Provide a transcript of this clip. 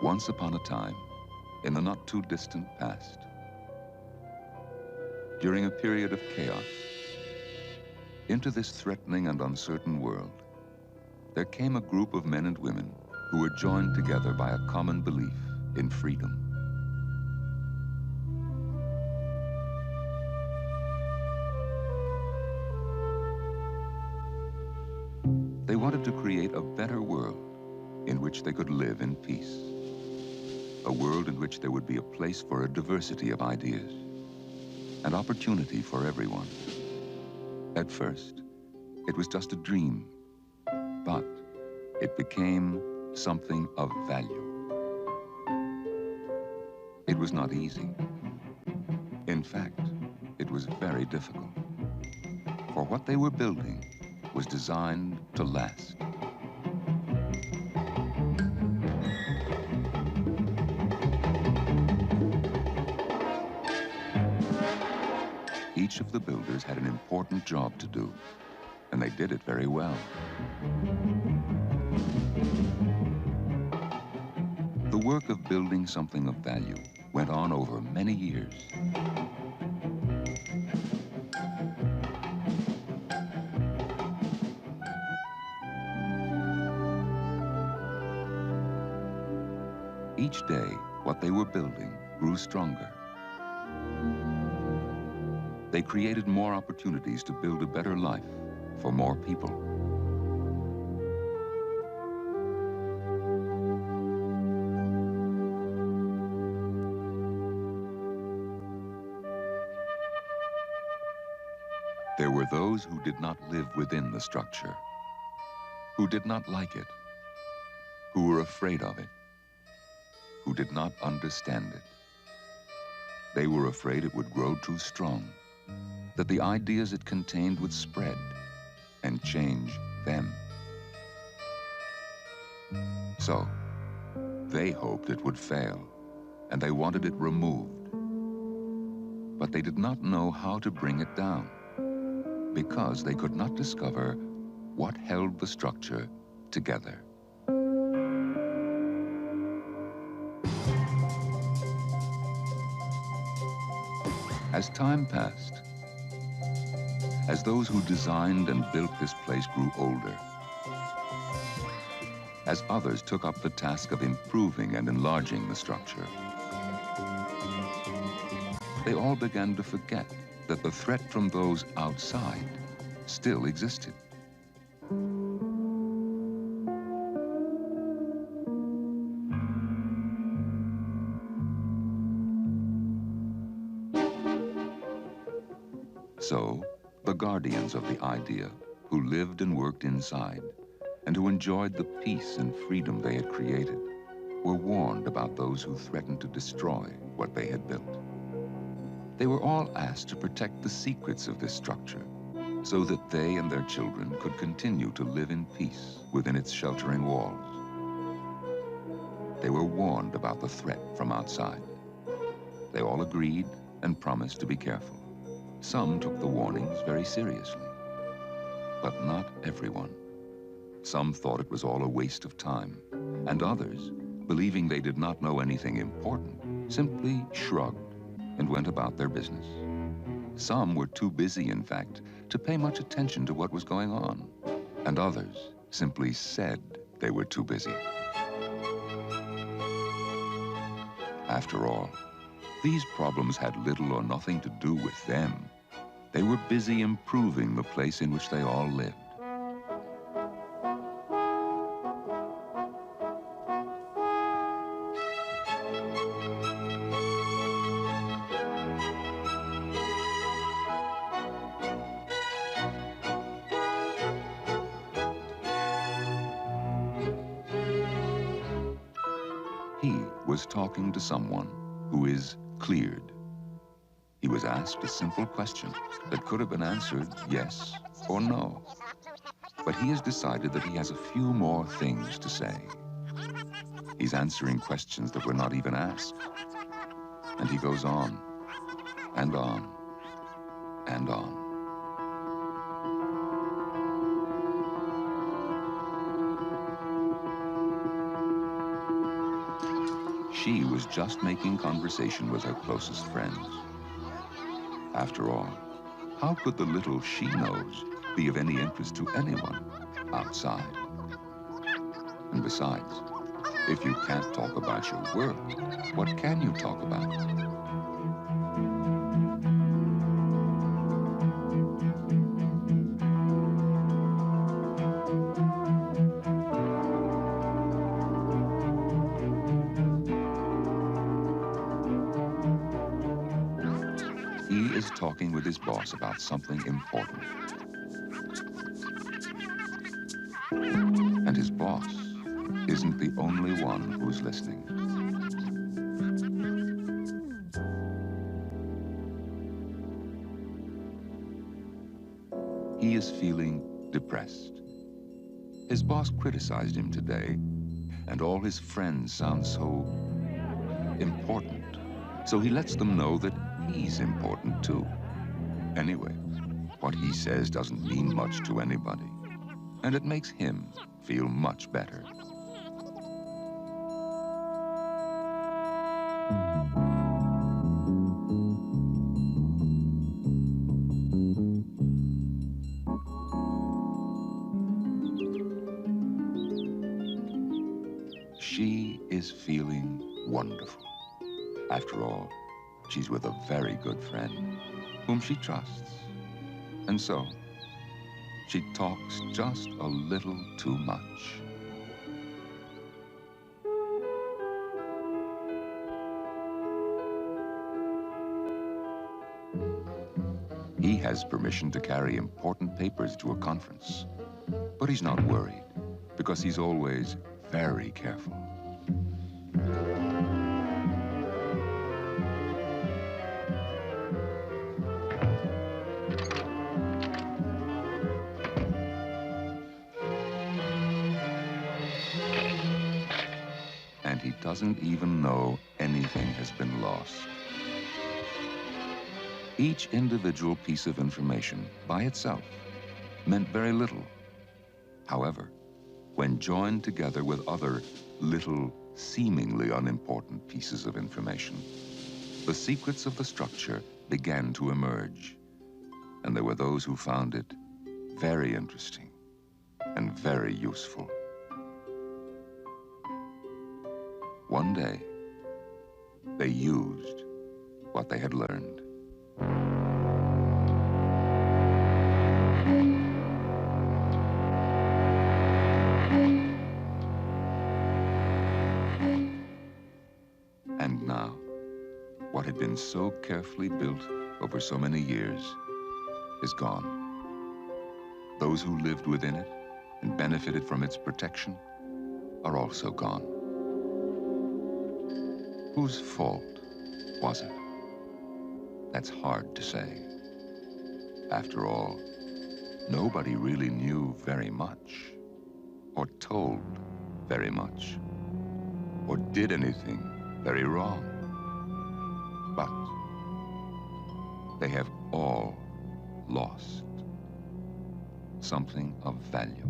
Once upon a time, in the not-too-distant past, during a period of chaos, into this threatening and uncertain world, there came a group of men and women who were joined together by a common belief in freedom. They wanted to create a better world in which they could live in peace. A world in which there would be a place for a diversity of ideas and opportunity for everyone. At first, it was just a dream, but it became something of value. It was not easy. In fact, it was very difficult. For what they were building was designed to last. Each of the builders had an important job to do, and they did it very well. The work of building something of value went on over many years. Each day, what they were building grew stronger. They created more opportunities to build a better life for more people. There were those who did not live within the structure, who did not like it, who were afraid of it, who did not understand it. They were afraid it would grow too strong, that the ideas it contained would spread and change them. So, they hoped it would fail, and they wanted it removed. But they did not know how to bring it down, because they could not discover what held the structure together. As time passed, as those who designed and built this place grew older, as others took up the task of improving and enlarging the structure, they all began to forget that the threat from those outside still existed. So, the guardians of the idea, who lived and worked inside, and who enjoyed the peace and freedom they had created, were warned about those who threatened to destroy what they had built. They were all asked to protect the secrets of this structure, so that they and their children could continue to live in peace within its sheltering walls. They were warned about the threat from outside. They all agreed and promised to be careful. Some took the warnings very seriously, but not everyone. Some thought it was all a waste of time, and others, believing they did not know anything important, simply shrugged and went about their business. Some were too busy, in fact, to pay much attention to what was going on, and others simply said they were too busy. After all, these problems had little or nothing to do with them. They were busy improving the place in which they all lived. He was talking to someone who is cleared. He was asked a simple question that could have been answered yes or no. But he has decided that he has a few more things to say. He's answering questions that were not even asked. And he goes on, and on, and on. was just making conversation with her closest friends. After all, how could the little she knows be of any interest to anyone outside? And besides, if you can't talk about your work, what can you talk about? He is talking with his boss about something important. And his boss isn't the only one who's listening. He is feeling depressed. His boss criticized him today, and all his friends sound so important. So he lets them know that he's important too. Anyway, what he says doesn't mean much to anybody, and it makes him feel much better. She is feeling wonderful. After all, she's with a very good friend whom she trusts. And so, she talks just a little too much. He has permission to carry important papers to a conference, but he's not worried because he's always very careful. And he doesn't even know anything has been lost. Each individual piece of information by itself meant very little. However, when joined together with other little, seemingly unimportant pieces of information, the secrets of the structure began to emerge. And there were those who found it very interesting and very useful. One day, they used what they had learned. And now, what had been so carefully built over so many years is gone. Those who lived within it and benefited from its protection are also gone. Whose fault was it? That's hard to say. After all, nobody really knew very much, or told very much, or did anything very wrong. But they have all lost something of value.